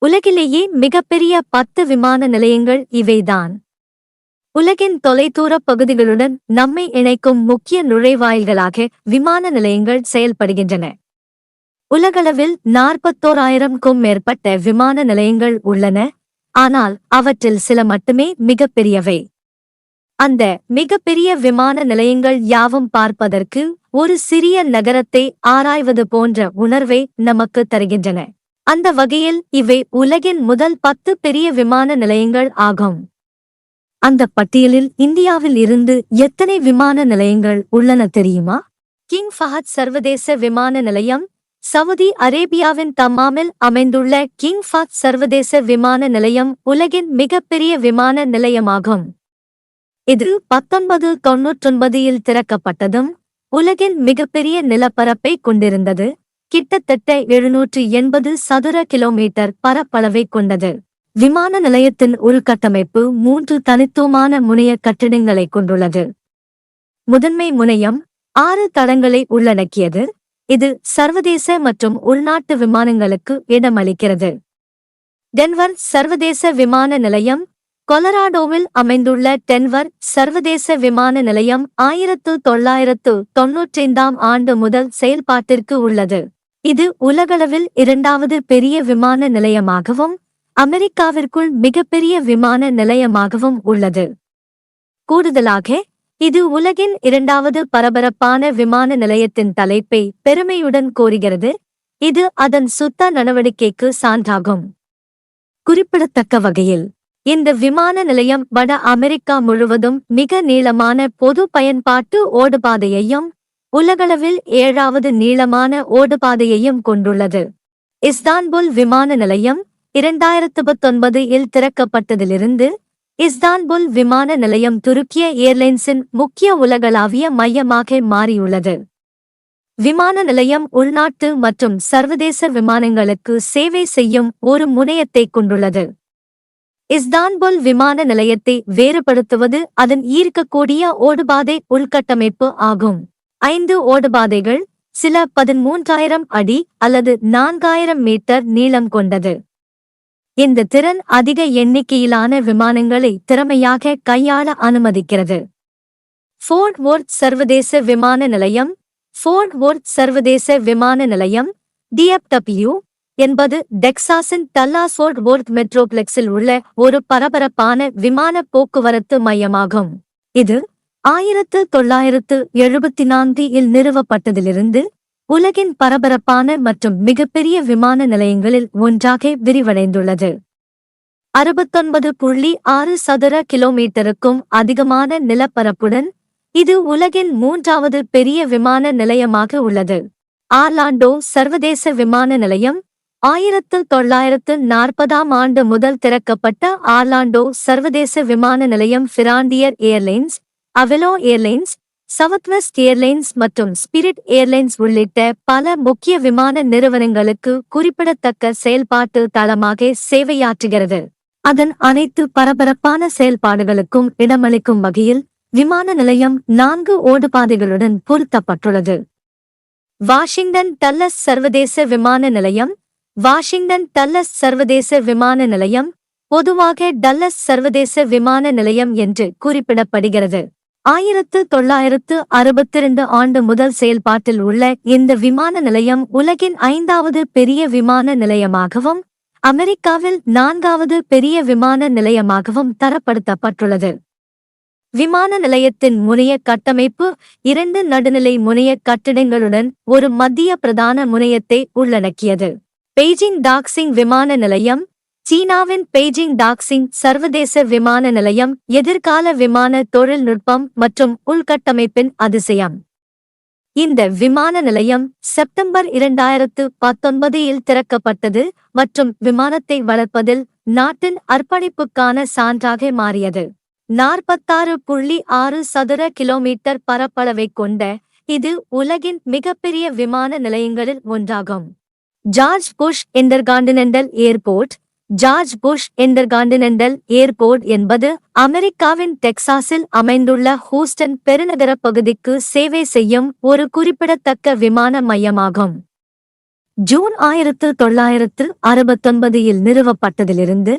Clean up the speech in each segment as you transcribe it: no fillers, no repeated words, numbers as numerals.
உலகிலேயே மிகப்பெரிய 10 விமான நிலையங்கள் இவைதான். உலகின் தொலைதூரப் பகுதிகளுடன் நம்மை இணைக்கும் முக்கிய நுழைவாயில்களாக விமான நிலையங்கள் செயல்படுகின்றன. உலகளவில் 41,000க்கும் மேற்பட்ட விமான நிலையங்கள் உள்ளன, ஆனால் அவற்றில் சில மட்டுமே மிகப்பெரியவை. அந்த மிகப்பெரிய விமான நிலையங்கள் யாவும் பார்ப்பதற்கு ஒரு சிறிய நகரத்தை ஆராய்வது போன்ற உணர்வை நமக்கு தருகின்றன. அந்த வகையில் இவை உலகின் முதல் 10 பெரிய விமான நிலையங்கள் ஆகும். அந்த பட்டியலில் இந்தியாவில் இருந்து எத்தனை விமான நிலையங்கள் உள்ளன தெரியுமா? கிங் ஃபஹத் சர்வதேச விமான நிலையம் சவுதி அரேபியாவின் தம்மாமில் அமைந்துள்ள கிங் ஃபஹத் சர்வதேச விமான நிலையம் உலகின் மிகப்பெரிய விமான நிலையமாகும். இது 1999இல் திறக்கப்பட்டதும் உலகின் மிகப்பெரிய நிலப்பரப்பை கொண்டிருந்தது. கிட்டத்தட்ட 780 சதுர கிலோமீட்டர் பரப்பளவை கொண்டது. விமான நிலையத்தின் உள்கட்டமைப்பு 3 தனித்துவமான முனைய கட்டிடங்களை கொண்டுள்ளது. முதன்மை முனையம் 6 தளங்களை உள்ளடக்கியது. இது சர்வதேச மற்றும் உள்நாட்டு விமானங்களுக்கு இடமளிக்கிறது. டென்வர் சர்வதேச விமான நிலையம் கொலராடோவில் அமைந்துள்ள டென்வர் சர்வதேச விமான நிலையம் 1995ஆம் ஆண்டு முதல் செயல்பாட்டிற்கு உள்ளது. இது உலகளவில் 2வது பெரிய விமான நிலையமாகவும் அமெரிக்காவிற்குள் மிகப்பெரிய விமான நிலையமாகவும் உள்ளது. கூடுதலாக இது உலகின் 2வது பரபரப்பான விமான நிலையத்தின் தலைப்பை பெருமையுடன் கோருகிறது. இது அதன் சுத்த நடவடிக்கைக்கு சான்றாகும். குறிப்பிடத்தக்க வகையில் இந்த விமான நிலையம் வட அமெரிக்கா முழுவதும் மிக நீளமான பொது பயன்பாட்டு ஓடுபாதையையும் உலகளவில் 7வது நீளமான ஓடுபாதையையும் கொண்டுள்ளது. இஸ்தான்புல் விமான நிலையம் 2019இல் திறக்கப்பட்டதிலிருந்து இஸ்தான்புல் விமான நிலையம் துருக்கிய ஏர்லைன்ஸின் முக்கிய உலகளாவிய மையமாக மாறியுள்ளது. விமான நிலையம் உள்நாட்டு மற்றும் சர்வதேச விமானங்களுக்கு சேவை செய்யும் ஒரு முனையத்தை கொண்டுள்ளது. இஸ்தான்புல் விமான நிலையத்தை வேறுபடுத்துவது அதன் ஈர்க்கக்கூடிய ஓடுபாதை உள்கட்டமைப்பு ஆகும். 5 ஓடுபாதைகள், சில 13,000 அடி அல்லது 4,000 மீட்டர் நீளம் கொண்டது. இந்த திறன் அதிக எண்ணிக்கையிலான விமானங்களை திறமையாக கையாள அனுமதிக்கிறது. ஃபோர்ட் வொர்த் சர்வதேச விமான நிலையம் ஃபோர்ட் வொர்த் சர்வதேச விமான நிலையம் DFW என்பது டெக்சாஸின் டல்லாஸ் ஃபோர்ட் வொர்த் மெட்ரோப்ளெக்ஸில் உள்ள ஒரு பரபரப்பான விமான போக்குவரத்து மையமாகும். இது 1974இல் நிறுவப்பட்டதிலிருந்து உலகின் பரபரப்பான மற்றும் மிகப்பெரிய விமான நிலையங்களில் ஒன்றாக விரிவடைந்துள்ளது. 69.6 சதுர கிலோமீட்டருக்கும் அதிகமான நிலப்பரப்புடன் இது உலகின் 3வது பெரிய விமான நிலையமாக உள்ளது. ஆர்லாண்டோ சர்வதேச விமான நிலையம் 1940ஆம் ஆண்டு முதல் திறக்கப்பட்ட ஆர்லாண்டோ சர்வதேச விமான நிலையம் ஃபிராண்டியர் ஏர்லைன்ஸ், அவெலோ ஏர்லைன்ஸ், சவுத்வெஸ்ட் ஏர்லைன்ஸ் மற்றும் ஸ்பிரிட் ஏர்லைன்ஸ் உள்ளிட்ட பல முக்கிய விமான நிறுவனங்களுக்கு குறிப்பிடத்தக்க செயல்பாட்டு தளமாக சேவையாற்றுகிறது. அதன் அனைத்து பரபரப்பான செயல்பாடுகளுக்கும் இடமளிக்கும் வகையில் விமான நிலையம் 4 ஓடுபாதைகளுடன் பொருத்தப்பட்டுள்ளது. வாஷிங்டன் டல்லஸ் சர்வதேச விமான நிலையம் வாஷிங்டன் டல்லஸ் சர்வதேச விமான நிலையம் பொதுவாக டல்லஸ் சர்வதேச விமான நிலையம் என்று குறிப்பிடப்படுகிறது. 1962 ஆண்டு முதல் செயல்பாட்டில் உள்ள இந்த விமான நிலையம் உலகின் 5வது பெரிய விமான நிலையமாகவும் அமெரிக்காவில் 4வது பெரிய விமான நிலையமாகவும் தரப்படுத்தப்பட்டுள்ளது. விமான நிலையத்தின் முனைய கட்டமைப்பு 2 நடுநிலை முனைய கட்டிடங்களுடன் ஒரு மத்திய பிரதான முனையத்தை உள்ளடக்கியது. பெய்ஜிங் டாக்சிங் விமான நிலையம் சீனாவின் பெய்ஜிங் டாக்சிங் சர்வதேச விமான நிலையம் எதிர்கால விமான தொழில்நுட்பம் மற்றும் உள்கட்டமைப்பின் அதிசயம். இந்த விமான நிலையம் செப்டம்பர் 2019இல் திறக்கப்பட்டது மற்றும் விமானத்தை வளர்ப்பதில் நாட்டின் அர்ப்பணிப்புக்கான சான்றாக மாறியது. 46.6 சதுர கிலோமீட்டர் பரப்பளவை கொண்ட இது உலகின் மிகப்பெரிய விமான நிலையங்களில் ஒன்றாகும். George Bush intercontinental airport George Bush intercontinental airport என்பது அமெரிக்காவின் டெக்சாஸில் அமைந்துள்ள ஹூஸ்டன் பெருநகர பகுதிக்கு சேவை செய்யும் ஒரு குறிப்பிடத்தக்க விமான மையமாகும். ஜூன் 1969 நிறுவப்பட்டதிலிருந்து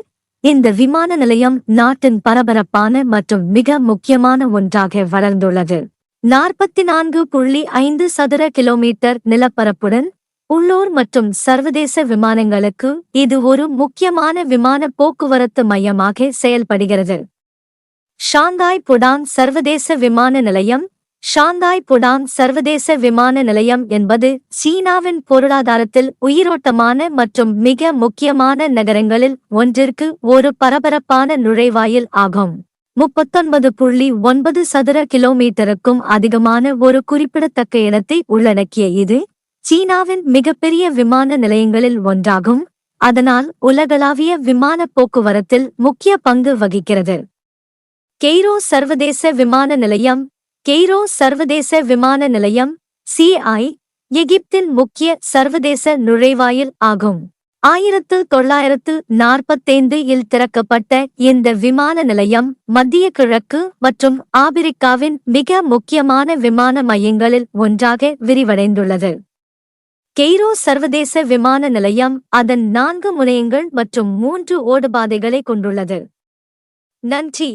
இந்த விமான நிலையம் நாட்டின் பரபரப்பான மற்றும் மிக முக்கியமான ஒன்றாக வளர்ந்துள்ளது. 44.5 சதுர கிலோமீட்டர் நிலப்பரப்புடன் உள்ளூர் மற்றும் சர்வதேச விமானங்களுக்கு இது ஒரு முக்கியமான விமான போக்குவரத்து மையமாக செயல்படுகிறது. ஷாங்காய் புடாங் சர்வதேச விமான நிலையம். ஷாங்காய் புடாங் சர்வதேச விமான நிலையம் என்பது சீனாவின் பொருளாதாரத்தில் உயிரோட்டமான மற்றும் மிக முக்கியமான நகரங்களில் ஒன்றிற்கு ஒரு பரபரப்பான நுழைவாயில் ஆகும். 39.9 சதுர கிலோமீட்டருக்கும் அதிகமான ஒரு குறிப்பிடத்தக்க இடத்தை உள்ளடக்கிய இது சீனாவின் மிகப்பெரிய விமான நிலையங்களில் ஒன்றாகும். அதனால் உலகளாவிய விமான போக்குவரத்தில் முக்கிய பங்கு வகிக்கிறது. கெய்ரோ சர்வதேச விமான நிலையம். கெய்ரோ சர்வதேச விமான நிலையம் CI எகிப்தின் முக்கிய சர்வதேச நுழைவாயில் ஆகும். 1945 திறக்கப்பட்ட இந்த விமான நிலையம் மத்திய கிழக்கு மற்றும் ஆபிரிக்காவின் மிக முக்கியமான விமான மையங்களில் ஒன்றாக விரிவடைந்துள்ளது. கெய்ரோ சர்வதேச விமான நிலையம் அதன் 4 முனையங்கள் மற்றும் 3 ஓடுபாதைகளை கொண்டுள்ளது. நன்றி.